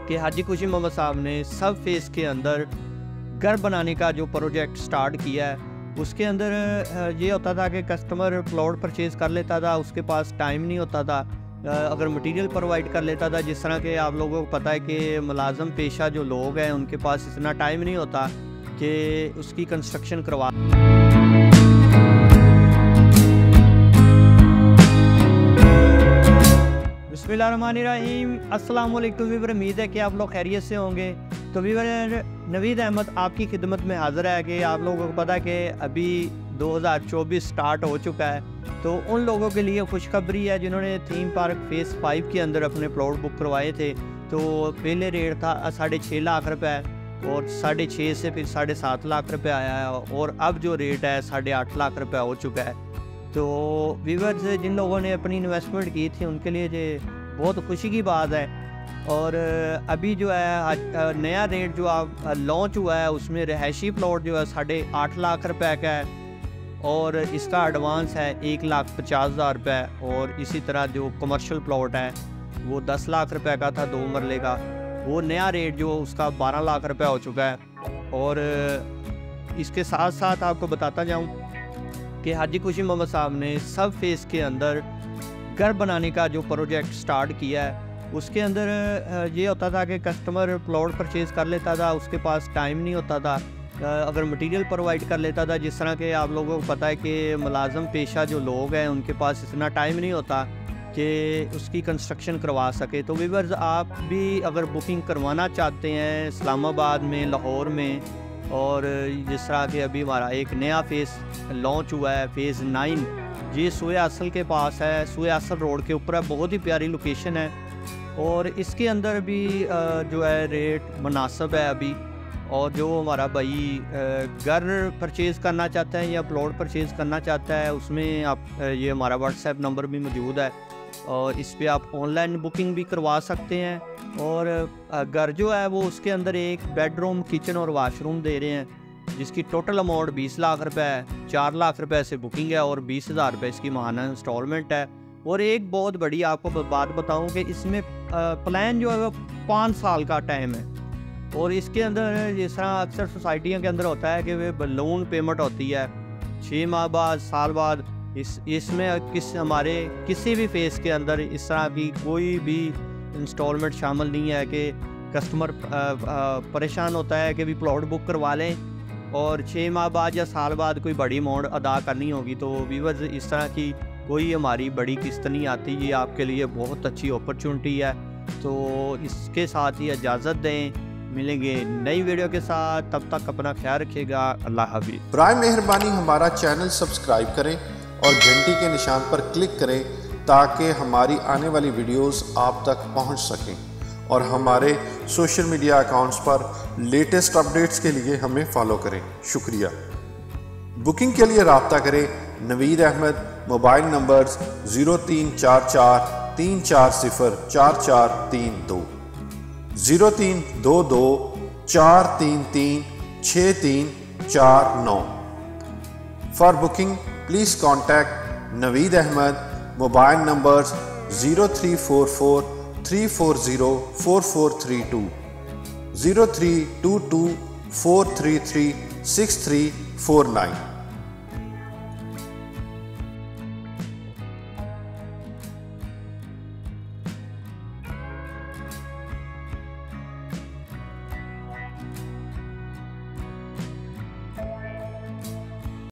कि हाजी खुशी मोहम्मद साहब ने सब फेस के अंदर घर बनाने का जो प्रोजेक्ट स्टार्ट किया है, उसके अंदर ये होता था कि कस्टमर प्लॉट परचेज़ कर लेता था, उसके पास टाइम नहीं होता था। अगर मटेरियल प्रोवाइड कर लेता था, जिस तरह के आप लोगों को पता है कि मुलाज़म पेशा जो लोग हैं उनके पास इतना टाइम नहीं होता कि उसकी कंस्ट्रक्शन करवा। बिस्मिल्लाहिर्रहमानिर्रहीम, अस्सलाम वालेकुम वीवर। उम्मीद है कि आप लोग खैरियत से होंगे। तो वीवर, नवीद अहमद आपकी खिदमत में हाज़िर है कि आप लोगों को पता है कि अभी 2024 स्टार्ट हो चुका है। तो उन लोगों के लिए खुशखबरी है जिन्होंने थीम पार्क फेज़ 5 के अंदर अपने प्लॉट बुक करवाए थे। तो पहले रेट था 6.5 लाख रुपए और 6.5 से फिर 7.5 लाख रुपए आया है और अब जो रेट है 8.5 लाख रुपए हो चुका है। तो व्यूअर्स, जिन लोगों ने अपनी इन्वेस्टमेंट की थी उनके लिए ये बहुत खुशी की बात है। और अभी जो है नया रेट जो आप लॉन्च हुआ है उसमें रहायशी प्लॉट जो है 8.5 लाख रुपए का है और इसका एडवांस है 1,50,000 रुपये। और इसी तरह जो कमर्शियल प्लॉट है वो 10 लाख रुपए का था 2 मरले का, वो नया रेट जो उसका 12 लाख रुपए हो चुका है। और इसके साथ साथ आपको बताता जाऊं कि हाजी खुशी मोहम्मद साहब ने सब फेस के अंदर घर बनाने का जो प्रोजेक्ट स्टार्ट किया है, उसके अंदर ये होता था कि कस्टमर प्लॉट परचेज़ कर लेता था, उसके पास टाइम नहीं होता था। अगर मटेरियल प्रोवाइड कर लेता था, जिस तरह के आप लोगों को पता है कि मुलाज़म पेशा जो लोग हैं उनके पास इतना टाइम नहीं होता कि उसकी कंस्ट्रक्शन करवा सके। तो व्यूअर्स, आप भी अगर बुकिंग करवाना चाहते हैं इस्लामाबाद में, लाहौर में, और जिस तरह के अभी हमारा एक नया फेज़ लॉन्च हुआ है फेज़ 9, ये सूए असल के पास है, सूए असल रोड के ऊपर है, बहुत ही प्यारी लोकेशन है। और इसके अंदर भी जो है रेट मुनासिब है अभी। और जो हमारा भाई घर परचेज़ करना चाहता है या प्लॉट परचेज़ करना चाहता है, उसमें आप ये हमारा व्हाट्सएप नंबर भी मौजूद है और इस पे आप ऑनलाइन बुकिंग भी करवा सकते हैं। और घर जो है वो उसके अंदर एक बेडरूम, किचन और वाशरूम दे रहे हैं, जिसकी टोटल अमाउंट 20 लाख रुपए है। 4 लाख रुपए से बुकिंग है और 20,000 रुपये इसकी माहाना इंस्टॉलमेंट है। और एक बहुत बड़ी आपको बात बताऊं कि इसमें प्लान जो है वो 5 साल का टाइम है। और इसके अंदर जिस तरह अक्सर सोसाइटियों के अंदर होता है कि वे बलून पेमेंट होती है 6 माह बाद, साल बाद, इसमें हमारे किसी भी फेज़ के अंदर इस तरह की कोई भी इंस्टॉलमेंट शामिल नहीं है कि कस्टमर परेशान होता है कि भी प्लॉट बुक करवा लें और 6 माह बाद या साल बाद कोई बड़ी अमाउंट अदा करनी होगी। तो व्यूअर्स, इस तरह की कोई हमारी बड़ी किस्त नहीं आती। ये आपके लिए बहुत अच्छी अपॉर्चुनिटी है। तो इसके साथ ही इजाज़त दें, मिलेंगे नई वीडियो के साथ। तब तक अपना ख्याल रखिएगा। अल्लाह हाफिज़। बराए मेहरबानी हमारा चैनल सब्सक्राइब करें और घंटी के निशान पर क्लिक करें ताकि हमारी आने वाली वीडियोस आप तक पहुंच सकें। और हमारे सोशल मीडिया अकाउंट्स पर लेटेस्ट अपडेट्स के लिए हमें फॉलो करें। शुक्रिया। बुकिंग के लिए रब्ता करें Naveed Ahmed, mobile numbers 0344 340 4432, 0322 433 6349। For booking please contact Naveed Ahmed, mobile numbers 0344 340 4432, 0322 433 6349।